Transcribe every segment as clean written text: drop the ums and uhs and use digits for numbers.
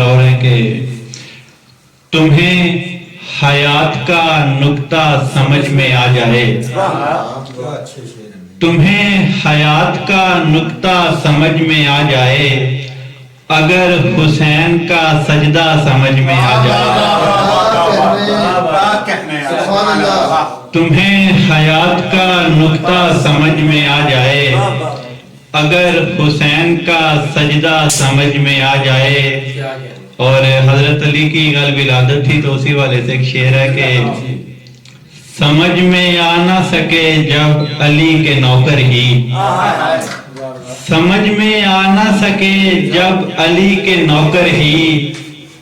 اور ہے کہ تمہیں حیات کا نکتہ سمجھ میں آ جائے، تمہیں حیات کا نکتہ سمجھ میں آ جائے، اگر حسین کا سجدہ سمجھ میں آ جائے، تمہیں حیات کا نکتہ سمجھ میں آ جائے، اگر حسین کا سجدہ سمجھ میں آ جائے۔ اور حضرت علی کی غالب ولادت تھی تو اسی والے سے ایک شعر ہے کہ سمجھ میں آ نہ سکے جب علی کے نوکر ہی، سمجھ میں آ نہ سکے جب علی کے نوکر ہی،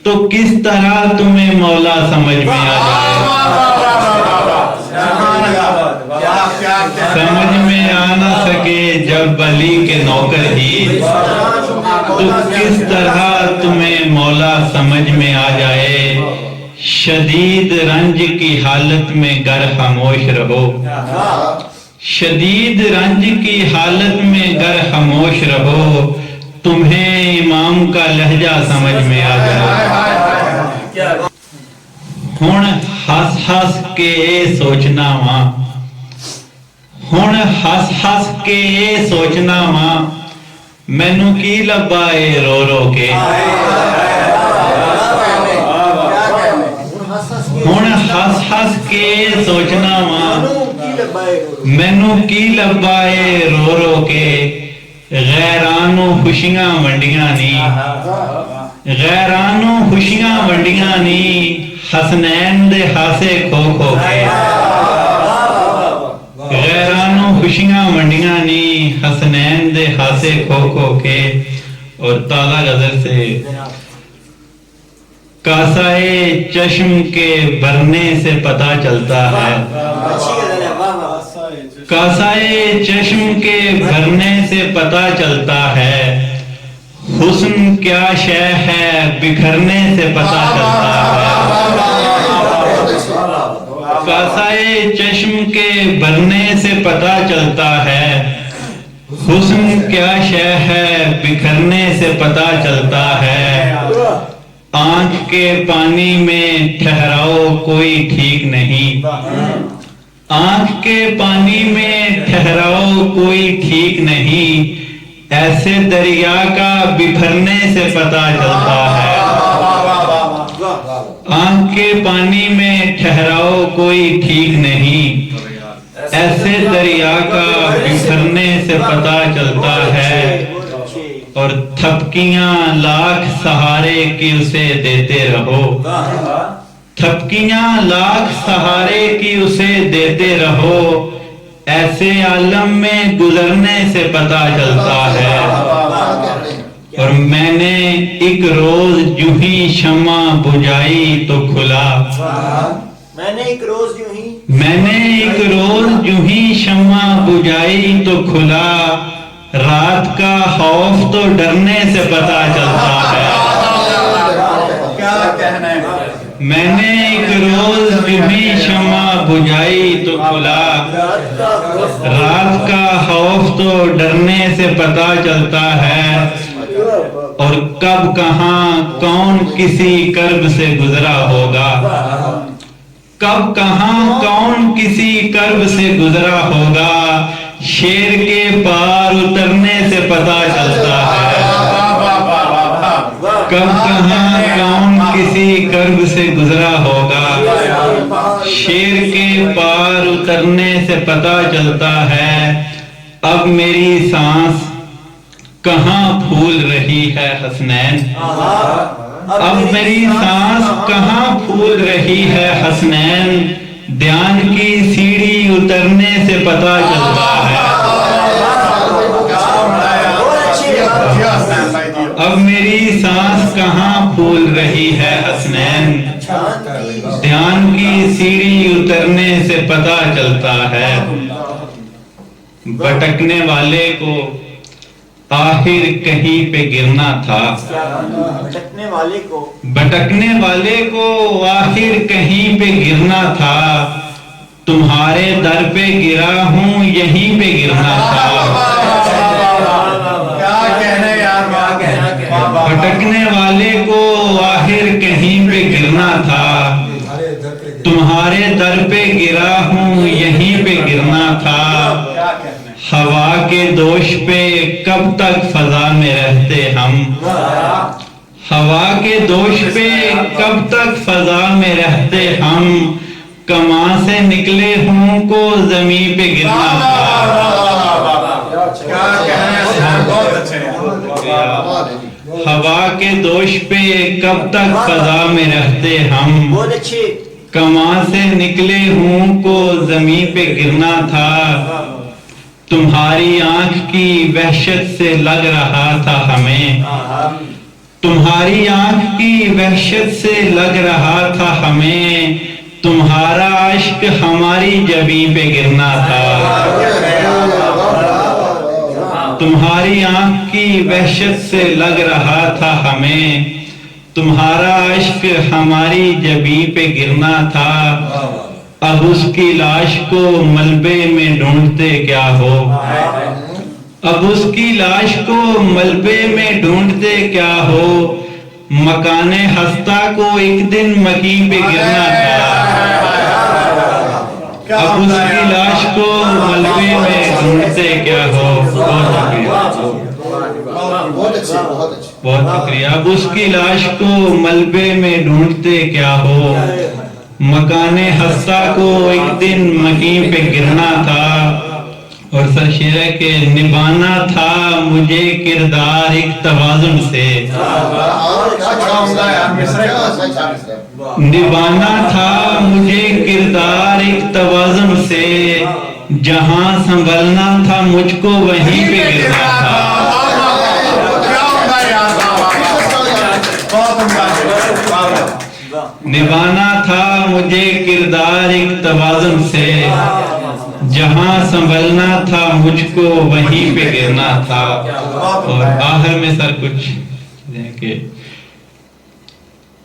تو کس طرح تمہیں مولا سمجھ میں آ جائے۔ سمجھ میں آ نہ سکے جب علی کے نوکر ہی، تو کس طرح تمہیں مولا سمجھ میں آ جائے۔ شدید رنج کی حالت میں گر خاموش رہو، شدید رنج کی حالت میں گر خاموش رہو، تمہیں امام کا لہجہ سمجھ میں آ جائے۔ ہن ہس ہس کے سوچنا ماں، ہن ہس ہس کے سوچنا ماں، مینوں کی لبا اے رو رو کے۔ ہن ہس ہس کے سوچنا ماں، مینوں کی لبا اے رو رو کے، غیرانوں خوشیاں ونڈیاں نی، غیرانوں خوشیاں ونڈیاں نی، حسنین دے ہاسے کھو کھو کے۔ غیرانوں خوشیاں ونڈیاں نی، حسنین دے ہاسے کھو کھو کے۔ اور تازہ غزل سے کاسائے چشم کے بھرنے سے پتہ چلتا ہے، کاسائے چشم کے بھرنے سے پتہ چلتا ہے، حسن کیا شے ہے بکھرنے سے پتہ چلتا ہے۔ کاسائے چشم کے بھرنے سے پتہ چلتا ہے، حسن کیا شے ہے بکھرنے سے پتہ چلتا ہے۔ آنکھ کے پانی میں ٹھہراؤ کوئی ٹھیک نہیں، آنکھ کے پانی میں ٹھہراؤ کوئی ٹھیک نہیں، ایسے دریا کا بکھرنے سے پتہ چلتا ہے۔ آنکھ کے پانی میں ٹھہراؤ کوئی ٹھیک نہیں، ایسے دریا کا بکھرنے سے پتہ چلتا ہے۔ اور تھپکیاں لاکھ سہارے کی اسے دیتے رہو، تھپکیاں لاکھ سہارے کی اسے دیتے رہو، ایسے عالم میں گزرنے سے پتہ چلتا ہے۔ اور میں نے ایک روز یوں ہی شمع بجھائی تو کھلا، میں نے ایک روز یوں ہی شمع بجھائی تو کھلا، رات کا خوف تو ڈرنے سے پتہ چلتا ہے۔ میں نے ایک روز یوں ہی شمع بجھائی تو کھلا، رات کا خوف تو ڈرنے سے پتہ چلتا ہے۔ اور کب کہاں کون کسی کرب سے گزرا ہوگا، کب کہاں کون کسی کرب سے گزرا ہوگا، شیر کے پار اترنے سے پتہ چلتا ہے۔ کب کہاں کون کسی کرب سے گزرا ہوگا، شیر کے پار اترنے سے پتہ چلتا ہے۔ اب میری سانس کہاں پھول رہی ہے حسنین، اب میری سانس کہاں پھول رہی ہے حسنین، دھیان کی سیڑھی اترنے سے پتہ چلتا ہے۔ اب میری سانس کہاں پھول رہی ہے حسنین، دھیان کی سیڑھی اترنے سے پتہ چلتا ہے۔ بھٹکنے والے کو آخر کہیں پہ گرنا تھا، بھٹکنے والے کو آخر کہیں پہ گرنا تھا، تمہارے در پہ گرا ہوں یہیں پہ گرنا تھا۔ بھٹکنے والے کو کب تک فضا میں رہتے ہم، ہوا کے دوش پہ کب تک فضا میں رہتے ہم، کماں سے نکلے ہوں کو زمین پہ گرنا تھا۔ ہوا کے دوش پہ کب تک فضا میں رہتے ہم، کماں سے نکلے ہوں کو زمین پہ گرنا تھا، تمہاری آنکھ کی وحشت سے لگ رہا تھا ہمیں، تمہاری آنکھ کی وحشت سے لگ رہا تھا ہمیں، تمہارا عشق ہماری جبین پہ گرنا تھا، تمہاری آنکھ کی وحشت سے لگ رہا تھا ہمیں، تمہارا عشق ہماری جبین پہ گرنا تھا، اب اس کی لاش کو ملبے میں ڈھونڈتے کیا ہو، اب اس کی لاش کو ملبے میں ڈھونڈتے کیا ہو، مکان ہستہ کو ایک دن مکین پہ گرنا تھا، اب اس کی لاش کو ملبے میں ڈھونڈتے کیا ہو۔ بہت شکریہ۔ اب اس کی لاش کو ملبے میں ڈھونڈتے کیا ہو، مکان ہستہ کو ایک دن مکین پہ گرنا تھا، اور سر شعر ہے کہ نبھانا تھا مجھے کردار ایک توازن سے، نبھانا تھا مجھے کردار ایک توازن سے، جہاں سنبھلنا تھا مجھ کو وہیں پہ گرنا تھا، نبھانا تھا مجھے کردار ایک توازن سے، جہاں سنبھلنا تھا مجھ کو وہیں پہ گرنا تھا۔ اور آخر میں سر کچھ کہ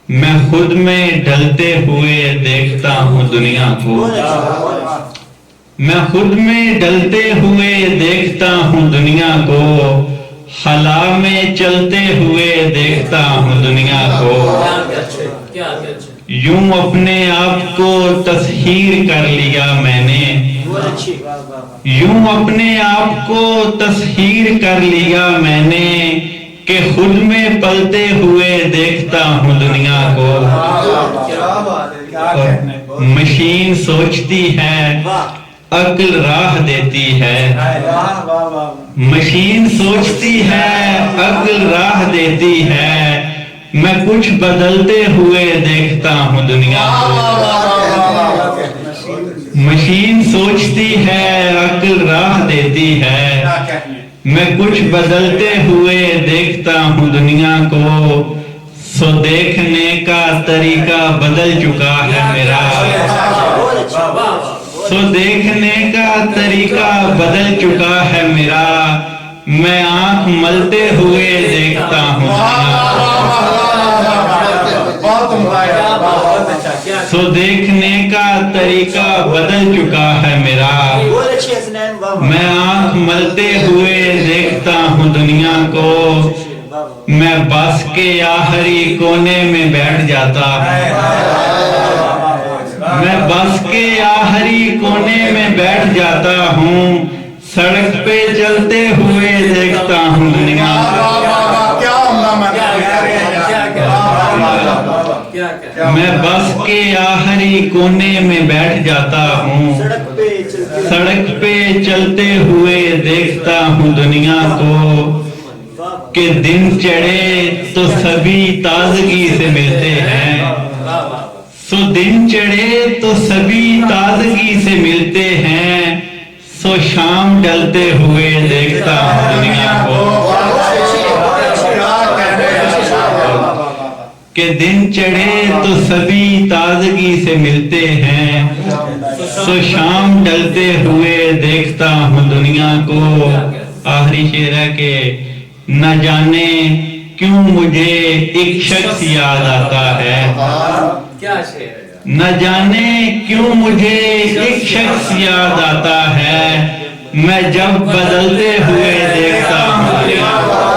میں خود میں ڈھلتے ہوئے دیکھتا ہوں دنیا کو، میں خود میں ڈھلتے ہوئے دیکھتا ہوں دنیا کو، خلا میں چلتے ہوئے دیکھتا ہوں دنیا کو، یوں اپنے آپ کو تسخیر کر لیا میں نے، یوں اپنے آپ کو تسخیر کر لیا میں نے، کہ خود میں پلتے ہوئے دیکھتا ہوں دنیا کو، مشین سوچتی ہے عقل راہ دیتی ہے، مشین سوچتی ہے عقل راہ دیتی ہے، میں کچھ بدلتے ہوئے دیکھتا ہوں دنیا کو، مشین سوچتی ہے عقل راہ دیتی ہے، میں کچھ بدلتے ہوئے دیکھتا ہوں دنیا کو، سو دیکھنے کا طریقہ بدل چکا ہے میرا، سو دیکھنے کا طریقہ بدل چکا ہے میرا، میں آنکھ ملتے ہوئے دیکھتا ہوں سو دیکھنے کا طریقہ بدل چکا ہے میرا، میں آنکھ ملتے ہوئے دیکھتا ہوں دنیا کو، میں بس کے آخری کونے میں بیٹھ جاتا ہوں، میں بس کے آخری کونے میں بیٹھ جاتا ہوں، سڑک پہ چلتے ہوئے دیکھتا ہوں دنیا کو، میں بس کے آخری کونے میں بیٹھ جاتا ہوں، سڑک پہ چلتے ہوئے دیکھتا ہوں دنیا کو، کہ دن چڑھے تو سبھی تازگی سے ملتے ہیں، سو دن چڑھے تو سبھی تازگی سے ملتے ہیں، سو شام ڈلتے ہوئے دیکھتا ہوں دنیا کو، کہ دن چڑھے تو سبھی تازگی سے ملتے ہیں، سو شام ڈلتے ہوئے دیکھتا ہوں دنیا کو۔ آخری شعر ہے کہ نہ جانے کیوں مجھے ایک شخص یاد آتا ہے، نہ جانے کیوں مجھے ایک شخص یاد آتا ہے، میں جب بدلتے ہوئے دیکھتا ہوں